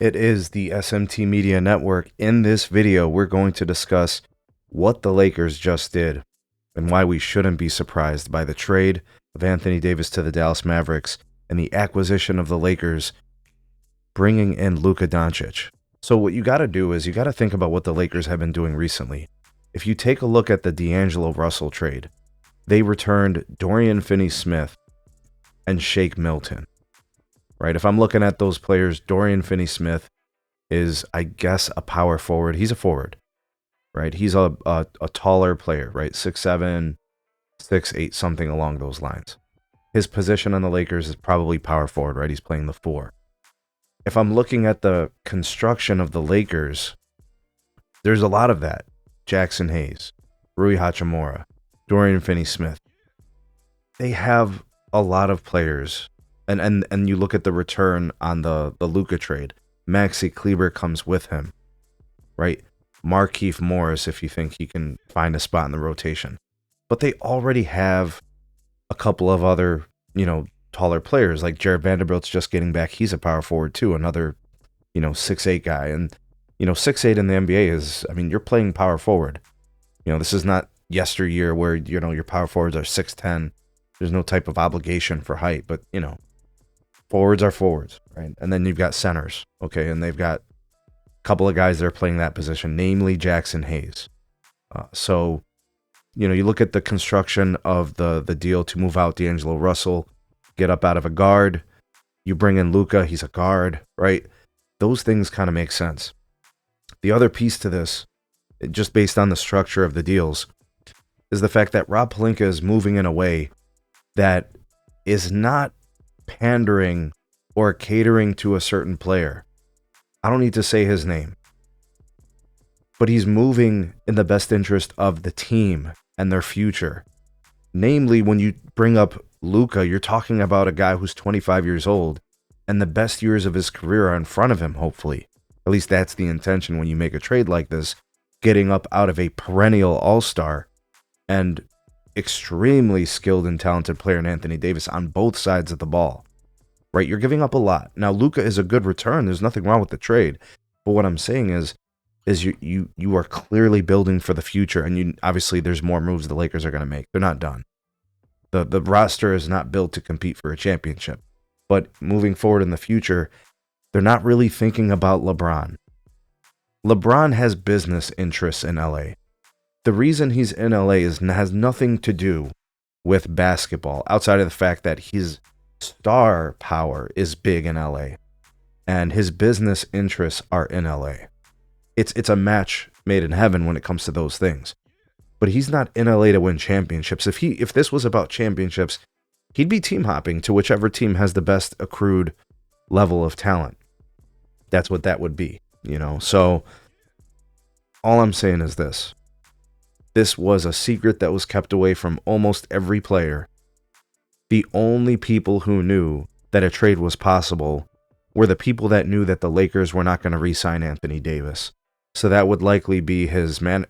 It is the SMT Media Network. In this video, we're going to discuss what the Lakers just did and why we shouldn't be surprised by the trade of Anthony Davis to the Dallas Mavericks and the acquisition of the Lakers bringing in Luka Doncic. So what you got to do is you got to think about what the Lakers have been doing recently. If you take a look at the D'Angelo Russell trade, they returned Dorian Finney-Smith and Shake Milton. Right? If I'm looking at those players, Dorian Finney-Smith is, I guess, a power forward. He's a forward, right? He's a taller player, right? 6'7", 6'8", something along those lines. His position on the Lakers is probably power forward, right? He's playing the 4. If I'm looking at the construction of the Lakers, there's a lot of that. Jackson Hayes, Rui Hachimura, Dorian Finney-Smith. They have a lot of players. And you look at the return on the Luka trade. Maxi Kleber comes with him, right? Markieff Morris, if you think he can find a spot in the rotation. But they already have a couple of other, taller players, like Jared Vanderbilt's just getting back. He's a power forward too, another, 6'8" guy. And, 6'8" in the NBA is, you're playing power forward. This is not yesteryear where, your power forwards are 6'10". There's no type of obligation for height, but, forwards are forwards, right? And then you've got centers, okay? And they've got a couple of guys that are playing that position, namely Jackson Hayes. So, you look at the construction of the deal to move out D'Angelo Russell, get up out of a guard. You bring in Luka, he's a guard, right? Those things kind of make sense. The other piece to this, just based on the structure of the deals, is the fact that Rob Pelinka is moving in a way that is not pandering or catering to a certain player. I don't need to say his name, but he's moving in the best interest of the team and their future. Namely, when you bring up Luka, you're talking about a guy who's 25 years old and the best years of his career are in front of him, hopefully. At least that's the intention when you make a trade like this, getting up out of a perennial all-star and extremely skilled and talented player in Anthony Davis on both sides of the ball, right? You're giving up a lot. Now, Luka is a good return. There's nothing wrong with the trade. But what I'm saying is you are clearly building for the future. And obviously there's more moves the Lakers are going to make. They're not done. The roster is not built to compete for a championship. But moving forward in the future, they're not really thinking about LeBron. LeBron has business interests in LA. The reason he's in LA has nothing to do with basketball, outside of the fact that his star power is big in LA, and his business interests are in LA. It's a match made in heaven when it comes to those things. But he's not in LA to win championships. If this was about championships, he'd be team hopping to whichever team has the best accrued level of talent. That's what that would be, So all I'm saying is this. This was a secret that was kept away from almost every player. The only people who knew that a trade was possible were the people that knew that the Lakers were not going to re-sign Anthony Davis. So that would likely be his the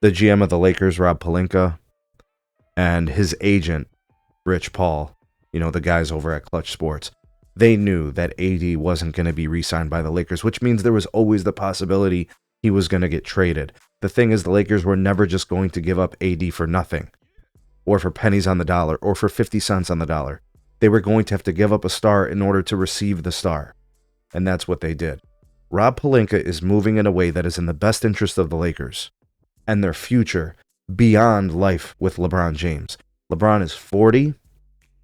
GM of the Lakers, Rob Pelinka, and his agent, Rich Paul, the guys over at Clutch Sports. They knew that AD wasn't going to be re-signed by the Lakers, which means there was always the possibility he was going to get traded. The thing is, the Lakers were never just going to give up AD for nothing, or for pennies on the dollar, or for 50 cents on the dollar. They were going to have to give up a star in order to receive the star. And that's what they did. Rob Pelinka is moving in a way that is in the best interest of the Lakers and their future beyond life with LeBron James. LeBron is 40.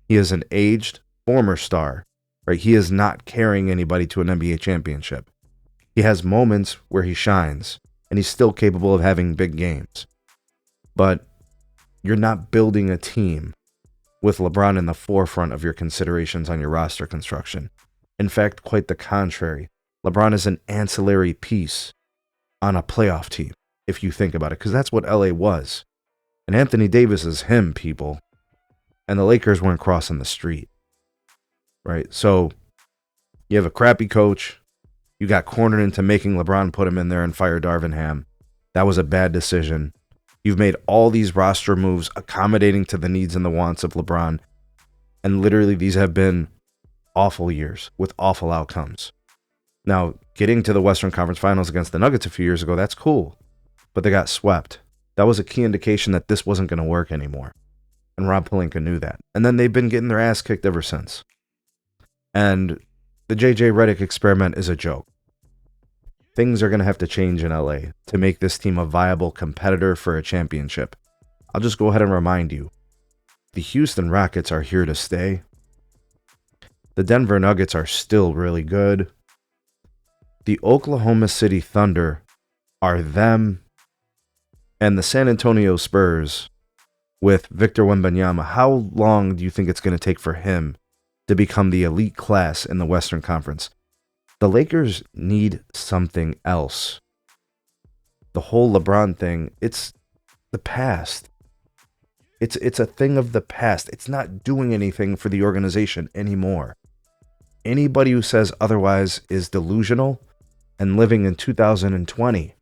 He is an aged former star, right? He is not carrying anybody to an NBA championship. He has moments where he shines, and he's still capable of having big games. But you're not building a team with LeBron in the forefront of your considerations on your roster construction. In fact, quite the contrary. LeBron is an ancillary piece on a playoff team, if you think about it, because that's what LA was. And Anthony Davis is him, people. And the Lakers weren't crossing the street, right? So you have a crappy coach. You got cornered into making LeBron put him in there and fire Darvin Ham. That was a bad decision. You've made all these roster moves accommodating to the needs and the wants of LeBron. And literally these have been awful years with awful outcomes. Now, getting to the Western Conference Finals against the Nuggets a few years ago, that's cool. But they got swept. That was a key indication that this wasn't going to work anymore. And Rob Pelinka knew that. And then they've been getting their ass kicked ever since. And the J.J. Redick experiment is a joke. Things are going to have to change in LA to make this team a viable competitor for a championship. I'll just go ahead and remind you. The Houston Rockets are here to stay. The Denver Nuggets are still really good. The Oklahoma City Thunder are them. And the San Antonio Spurs with Victor Wembanyama, how long do you think it's going to take for him to become the elite class in the Western Conference? The Lakers need something else. The whole LeBron thing, it's the past. It's a thing of the past. It's not doing anything for the organization anymore. Anybody who says otherwise is delusional and living in 2020.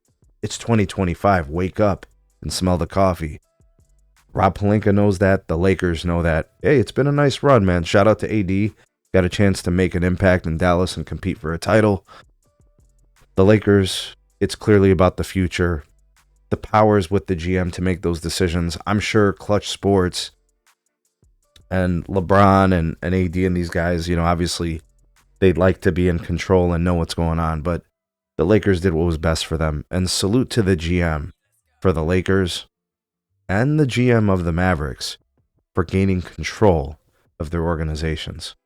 It's 2025. Wake up and smell the coffee. Rob Pelinka knows that. The Lakers know that. Hey, it's been a nice run, man. Shout out to AD. Got a chance to make an impact in Dallas and compete for a title. The Lakers, it's clearly about the future. The power's with the GM to make those decisions. I'm sure Clutch Sports and LeBron and AD and these guys, obviously they'd like to be in control and know what's going on. But the Lakers did what was best for them. And salute to the GM for the Lakers and the GM of the Mavericks for gaining control of their organizations.